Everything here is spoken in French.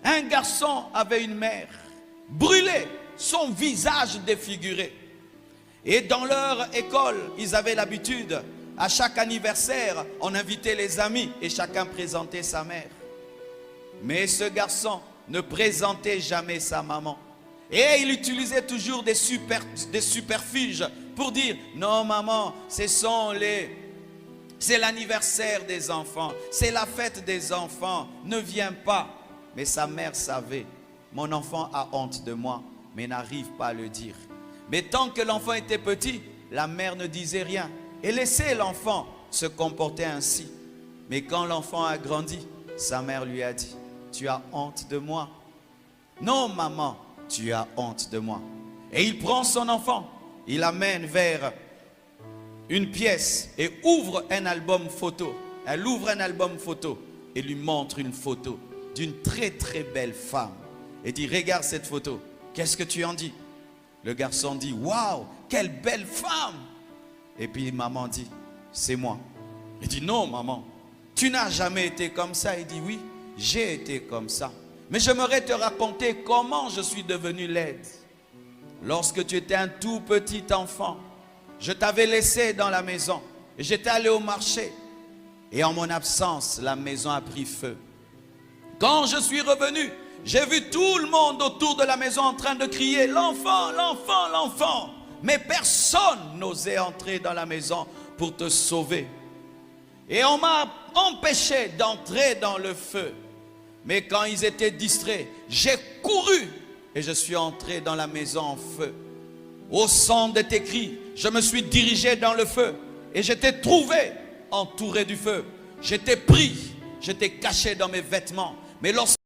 Un garçon avait une mère brûlée, son visage défiguré. Et dans leur école, ils avaient l'habitude, à chaque anniversaire, on invitait les amis et chacun présentait sa mère. Mais ce garçon ne présentait jamais sa maman. Et il utilisait toujours des superfuges pour dire « Non maman, c'est l'anniversaire des enfants, c'est la fête des enfants, ne viens pas. » Mais sa mère savait, mon enfant a honte de moi, mais n'arrive pas à le dire. Mais tant que l'enfant était petit, la mère ne disait rien et laissait l'enfant se comporter ainsi. Mais quand l'enfant a grandi, sa mère lui a dit « Tu as honte de moi? » « Non maman, tu as honte de moi. » Et il prend son enfant, il l'amène vers une pièce et ouvre un album photo. Elle ouvre un album photo et lui montre une photo d'une très très belle femme. Et dit, regarde cette photo, qu'est-ce que tu en dis? Le garçon dit, waouh, quelle belle femme. Et puis maman dit, c'est moi. Il dit, non maman, tu n'as jamais été comme ça. Il dit, oui, j'ai été comme ça. Mais j'aimerais te raconter comment je suis devenu laide. Lorsque tu étais un tout petit enfant, je t'avais laissé dans la maison et j'étais allé au marché. Et en mon absence, la maison a pris feu. Quand je suis revenu, j'ai vu tout le monde autour de la maison en train de crier « L'enfant, l'enfant, l'enfant !» Mais personne n'osait entrer dans la maison pour te sauver. Et on m'a empêché d'entrer dans le feu. Mais quand ils étaient distraits, j'ai couru et je suis entré dans la maison en feu. Au son de tes cris, je me suis dirigé dans le feu et j'étais trouvé entouré du feu. J'étais pris, j'étais caché dans mes vêtements. Mais lorsque